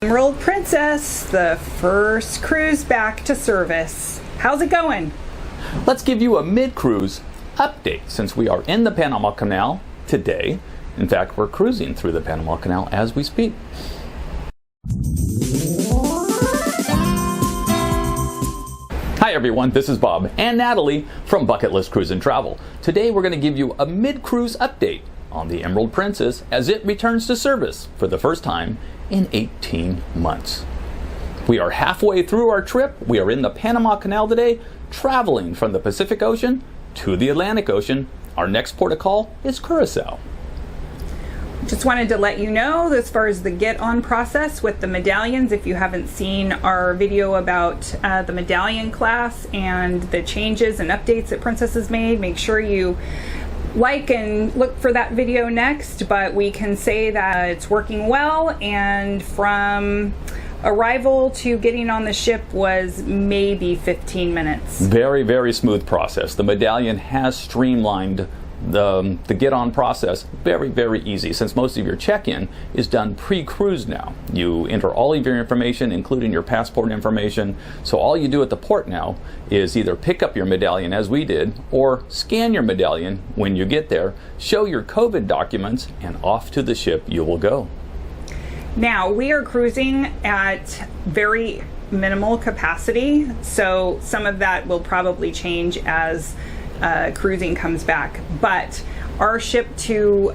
Emerald Princess, the first cruise back to service. How's it going? Let's give you a mid-cruise update since we are in the Panama Canal today. In fact, we're cruising through the Panama Canal as we speak. Hi everyone, this is Bob and Natalie from Bucket List Cruise and Travel. Today we're going to give you a mid-cruise update on the Emerald Princess as it returns to service for the first time in 18 months. We are halfway through our trip. We are in the Panama Canal today, traveling from the Pacific Ocean to the Atlantic Ocean. Our next port of call is Curacao. Just wanted to let you know, as far as the get-on process with the Medallions, if you haven't seen our video about the Medallion class and the changes and updates that Princess has made, make sure you like and look for that video next. But we can say that it's working well, and from arrival to getting on the ship was maybe 15 minutes. Very, very smooth process. The Medallion has streamlined the get-on process. Very, very easy, since most of your check-in is done pre-cruise now. You enter all of your information, including your passport information. So all you do at the port now is either pick up your Medallion, as we did, or scan your Medallion when you get there, show your COVID documents, and off to the ship you will go. Now, we are cruising at very minimal capacity, so some of that will probably change as cruising comes back. But our ship to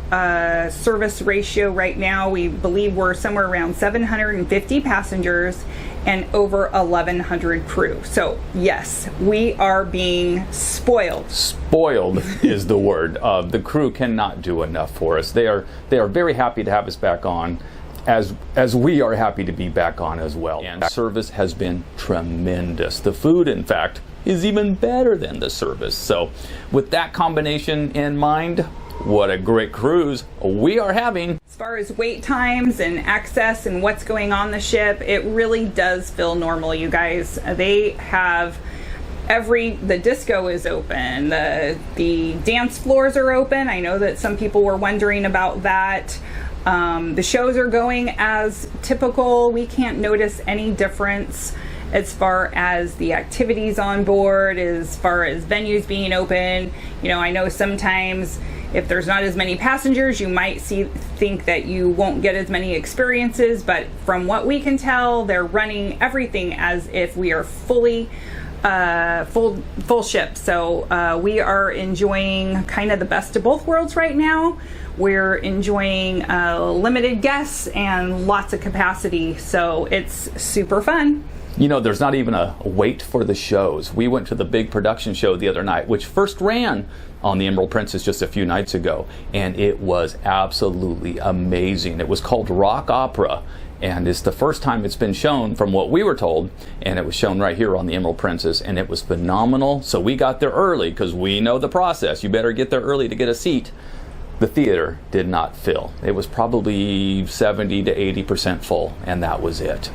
service ratio right now, we believe we're somewhere around 750 passengers and over 1,100 crew. So yes, we are being spoiled. Spoiled is the word. The crew cannot do enough for us. They are very happy to have us back on, as we are happy to be back on as well. And service has been tremendous. The food, in fact, is even better than the service. So with that combination in mind, what a great cruise we are having. As far as wait times and access and what's going on the ship, it really does feel normal, you guys. They have the disco is open, the dance floors are open. I know that some people were wondering about that. The shows are going as typical. We can't notice any difference as far as the activities on board, as far as venues being open. You know, I know sometimes if there's not as many passengers, you might think that you won't get as many experiences, but from what we can tell, they're running everything as if we are fully full ship. So we are enjoying kind of the best of both worlds right now. We're enjoying limited guests and lots of capacity, so it's super fun. You know, there's not even a wait for the shows. We went to the big production show the other night, which first ran on the Emerald Princess just a few nights ago, and it was absolutely amazing. It was called Rock Opera, and it's the first time it's been shown, from what we were told, and it was shown right here on the Emerald Princess, and it was phenomenal. So we got there early because we know the process. You better get there early to get a seat. The theater did not fill. It was probably 70 to 80% full, and that was it.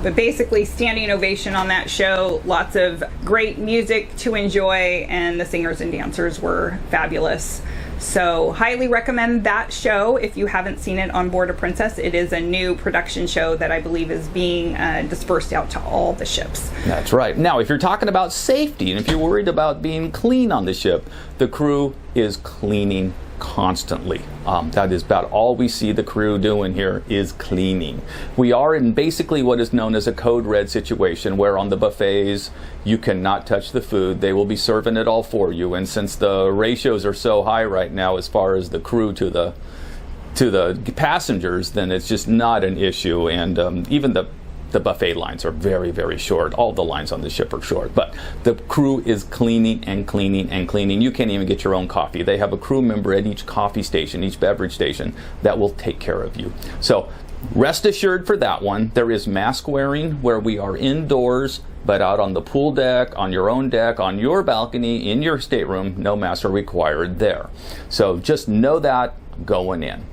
But basically, standing ovation on that show, lots of great music to enjoy, and the singers and dancers were fabulous. So highly recommend that show if you haven't seen it on board a Princess. It is a new production show that I believe is being dispersed out to all the ships. That's right. Now, if you're talking about safety and if you're worried about being clean on the ship, the crew is cleaning constantly. That is about all we see the crew doing here is cleaning. We are in basically what is known as a code red situation, where on the buffets you cannot touch the food. They will be serving it all for you, and since the ratios are so high right now as far as the crew to the passengers, then it's just not an issue. And even the buffet lines are very, very short. All the lines on the ship are short, but the crew is cleaning and cleaning and cleaning. You can't even get your own coffee. They have a crew member at each coffee station, each beverage station, that will take care of you. So rest assured for that one. There is mask wearing where we are indoors, but out on the pool deck, on your own deck, on your balcony, in your stateroom, no masks are required there. So just know that going in.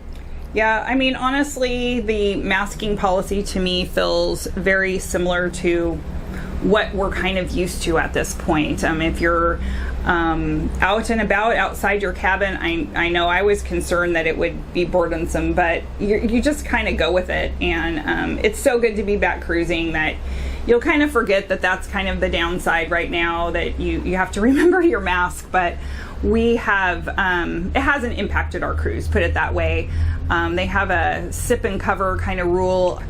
Yeah, I mean, honestly, the masking policy to me feels very similar to what we're kind of used to at this point. If you're out and about outside your cabin. I know I was concerned that it would be burdensome, but you just kind of go with it. And it's so good to be back cruising that you'll kind of forget that that's kind of the downside right now, that you have to remember your mask. But we have, it hasn't impacted our cruise, put it that way. They have a sip and cover kind of rule.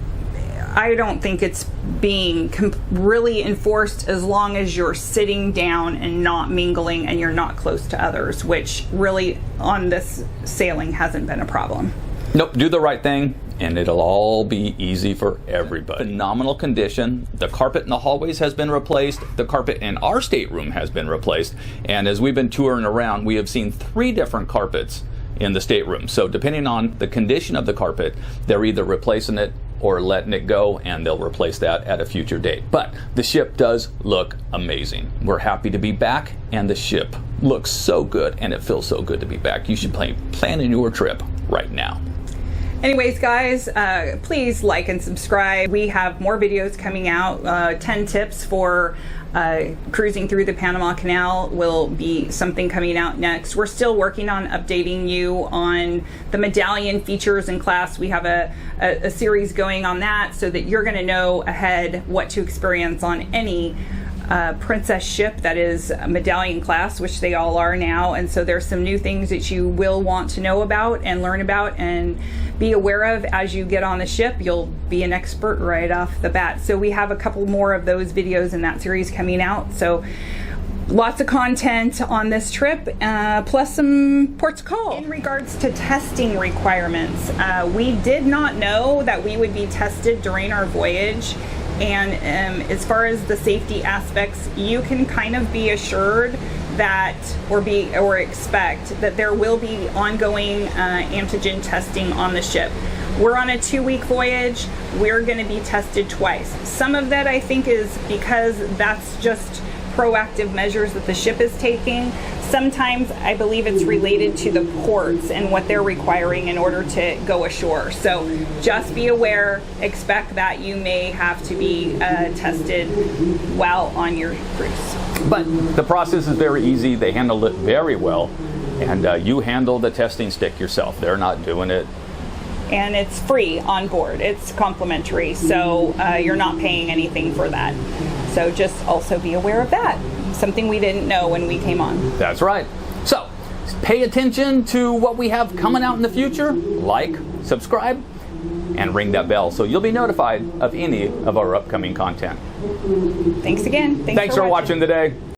I don't think it's being really enforced as long as you're sitting down and not mingling and you're not close to others, which really on this sailing hasn't been a problem. Nope, do the right thing and it'll all be easy for everybody. Phenomenal condition. The carpet in the hallways has been replaced. The carpet in our stateroom has been replaced. And as we've been touring around, we have seen 3 different carpets in the stateroom. So depending on the condition of the carpet, they're either replacing it or letting it go, and they'll replace that at a future date. But the ship does look amazing. We're happy to be back, and the ship looks so good, and it feels so good to be back. You should plan your trip right now. Anyways, guys, please like and subscribe. We have more videos coming out. 10 tips for cruising through the Panama Canal will be something coming out next. We're still working on updating you on the Medallion features and class. We have a series going on that so that you're going to know ahead what to experience on any princess ship that is Medallion class, which they all are now. And so there's some new things that you will want to know about and learn about and be aware of as you get on the ship. You'll be an expert right off the bat. So we have a couple more of those videos in that series coming out. So lots of content on this trip, plus some ports of call. In regards to testing requirements, we did not know that we would be tested during our voyage. And as far as the safety aspects, you can kind of be assured that or expect that there will be ongoing antigen testing on the ship. We're on a 2-week voyage. We're going to be tested twice. Some of that I think is because that's just proactive measures that the ship is taking. Sometimes I believe it's related to the ports and what they're requiring in order to go ashore. So just be aware, expect that you may have to be tested while on your cruise. But the process is very easy. They handle it very well. And you handle the testing stick yourself. They're not doing it. And it's free on board. It's complimentary. So you're not paying anything for that. So just also be aware of that. Something we didn't know when we came on. That's right. So pay attention to what we have coming out in the future. Like, subscribe, and ring that bell so you'll be notified of any of our upcoming content. Thanks again. Thanks for watching today.